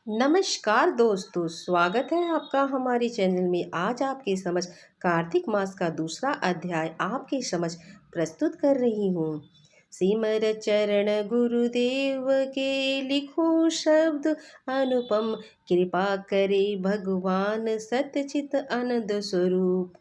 नमस्कार दोस्तों, स्वागत है आपका हमारे चैनल में। आज आपके समझ कार्तिक मास का दूसरा अध्याय आपके समझ प्रस्तुत कर रही हूँ। सिमर चरण गुरुदेव के लिखो शब्द अनुपम, कृपा करे भगवान सतचित आनंद स्वरूप।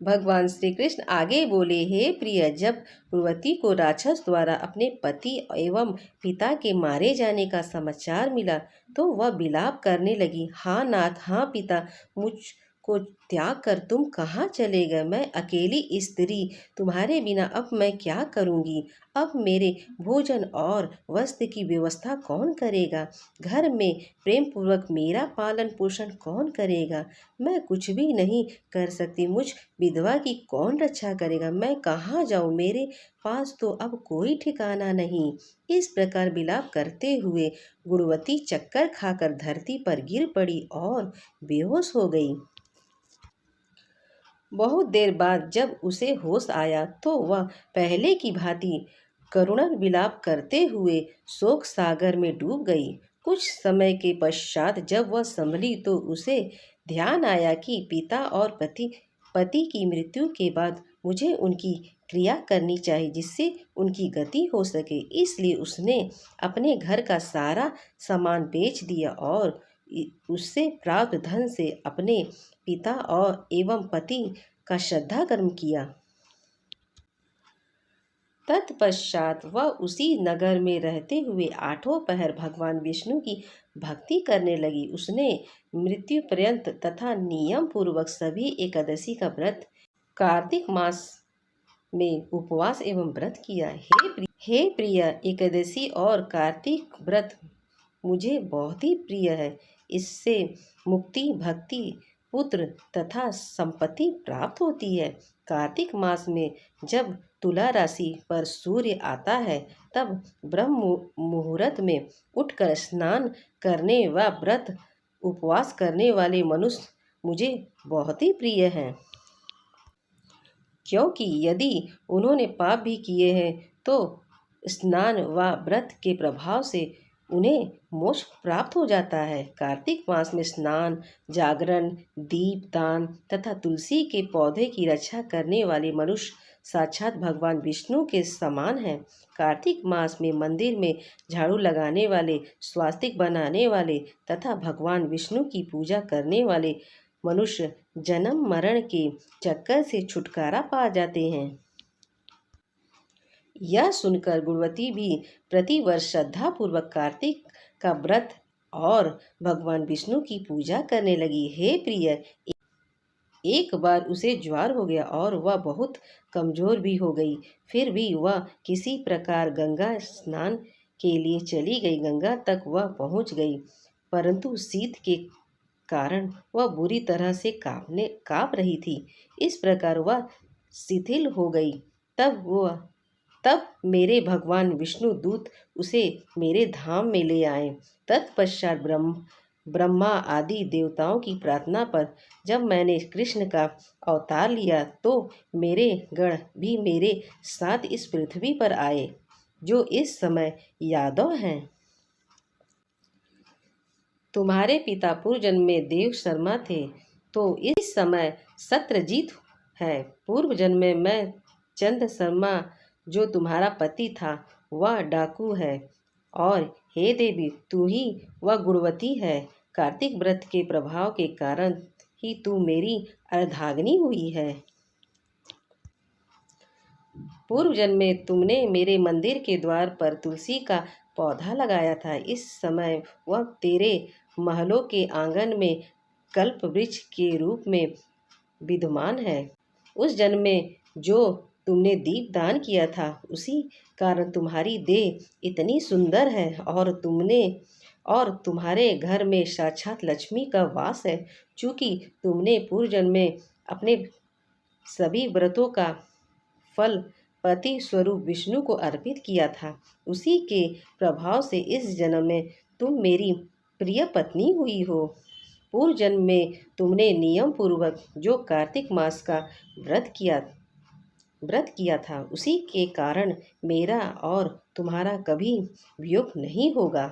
भगवान श्री कृष्ण आगे बोले, हे प्रिय, जब कुंती को राक्षस द्वारा अपने पति एवं पिता के मारे जाने का समाचार मिला तो वह विलाप करने लगी। हाँ नाथ, हाँ पिता, मुझ को त्याग कर तुम कहाँ चले गए? मैं अकेली स्त्री, तुम्हारे बिना अब मैं क्या करूँगी? अब मेरे भोजन और वस्त्र की व्यवस्था कौन करेगा? घर में प्रेम पूर्वक मेरा पालन पोषण कौन करेगा? मैं कुछ भी नहीं कर सकती। मुझ विधवा की कौन रक्षा करेगा? मैं कहाँ जाऊँ? मेरे पास तो अब कोई ठिकाना नहीं। इस प्रकार विलाप करते हुए गुणवती चक्कर खाकर धरती पर गिर पड़ी और बेहोश हो गई। बहुत देर बाद जब उसे होश आया तो वह पहले की भांति करुण विलाप करते हुए शोक सागर में डूब गई। कुछ समय के पश्चात जब वह संभली तो उसे ध्यान आया कि पिता और पति की मृत्यु के बाद मुझे उनकी क्रिया करनी चाहिए जिससे उनकी गति हो सके। इसलिए उसने अपने घर का सारा सामान बेच दिया और उससे प्राप्त धन से अपने पिता और एवं पति का श्रद्धा कर्म किया। तत्पश्चात वह उसी नगर में रहते हुए आठों पहर भगवान विष्णु की भक्ति करने लगी। उसने मृत्यु पर्यंत तथा नियम पूर्वक सभी एकादशी का व्रत कार्तिक मास में उपवास एवं व्रत किया। हे प्रिय, एकादशी और कार्तिक व्रत मुझे बहुत ही प्रिय है। इससे मुक्ति, भक्ति, पुत्र तथा संपत्ति प्राप्त होती है। कार्तिक मास में जब तुला राशि पर सूर्य आता है तब ब्रह्म मुहूर्त में उठकर स्नान करने व व्रत उपवास करने वाले मनुष्य मुझे बहुत ही प्रिय हैं, क्योंकि यदि उन्होंने पाप भी किए हैं तो स्नान व व्रत के प्रभाव से उन्हें मोक्ष प्राप्त हो जाता है। कार्तिक मास में स्नान, जागरण, दीपदान तथा तुलसी के पौधे की रक्षा करने वाले मनुष्य साक्षात भगवान विष्णु के समान हैं। कार्तिक मास में मंदिर में झाड़ू लगाने वाले, स्वास्तिक बनाने वाले तथा भगवान विष्णु की पूजा करने वाले मनुष्य जन्म मरण के चक्कर से छुटकारा पा जाते हैं। यह सुनकर गुणवती भी प्रतिवर्ष श्रद्धा पूर्वक कार्तिक का व्रत और भगवान विष्णु की पूजा करने लगी। हे प्रिय, एक बार उसे ज्वर हो गया और वह बहुत कमजोर भी हो गई। फिर भी वह किसी प्रकार गंगा स्नान के लिए चली गई। गंगा तक वह पहुंच गई, परंतु शीत के कारण वह बुरी तरह से कांप रही थी। इस प्रकार वह शिथिल हो गई। तब मेरे भगवान विष्णु दूत उसे मेरे धाम में ले आए। तत्पश्चात ब्रह्मा आदि देवताओं की प्रार्थना पर जब मैंने कृष्ण का अवतार लिया तो मेरे गण भी मेरे साथ इस पृथ्वी पर आए, जो इस समय यादव हैं। तुम्हारे पिता पूर्व जन्म में देव शर्मा थे तो इस समय सत्रजीत है। पूर्व जन्म में मैं चंद शर्मा जो तुम्हारा पति था वह डाकू है, और हे देवी, तू ही वह गुणवती है। कार्तिक व्रत के प्रभाव के कारण ही तू मेरी अर्धांगिनी हुई है। पूर्व जन्म में तुमने मेरे मंदिर के द्वार पर तुलसी का पौधा लगाया था। इस समय वह तेरे महलों के आंगन में कल्प वृक्ष के रूप में विद्यमान है। उस जन्म में जो तुमने दीप दान किया था उसी कारण तुम्हारी देह इतनी सुंदर है और तुम्हारे घर में साक्षात लक्ष्मी का वास है। चूँकि तुमने पूर्व जन्म में अपने सभी व्रतों का फल पति स्वरूप विष्णु को अर्पित किया था, उसी के प्रभाव से इस जन्म में तुम मेरी प्रिय पत्नी हुई हो। पूर्व जन्म में तुमने नियम पूर्वक जो कार्तिक मास का व्रत किया था उसी के कारण मेरा और तुम्हारा कभी वियोग नहीं होगा।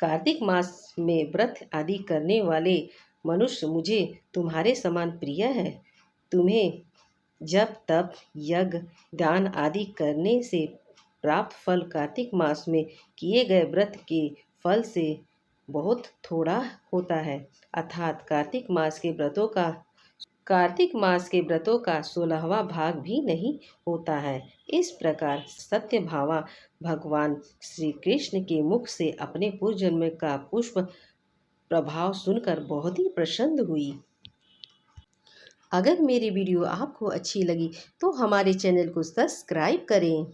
कार्तिक मास में व्रत आदि करने वाले मनुष्य मुझे तुम्हारे समान प्रिय है। तुम्हें जप तप यज्ञ दान आदि करने से प्राप्त फल कार्तिक मास में किए गए व्रत के फल से बहुत थोड़ा होता है, अर्थात कार्तिक मास के व्रतों का 16वां भाग भी नहीं होता है। इस प्रकार सत्यभामा भगवान श्री कृष्ण के मुख से अपने पूर्वजन्म का पुष्प प्रभाव सुनकर बहुत ही प्रसन्न हुई। अगर मेरी वीडियो आपको अच्छी लगी तो हमारे चैनल को सब्सक्राइब करें।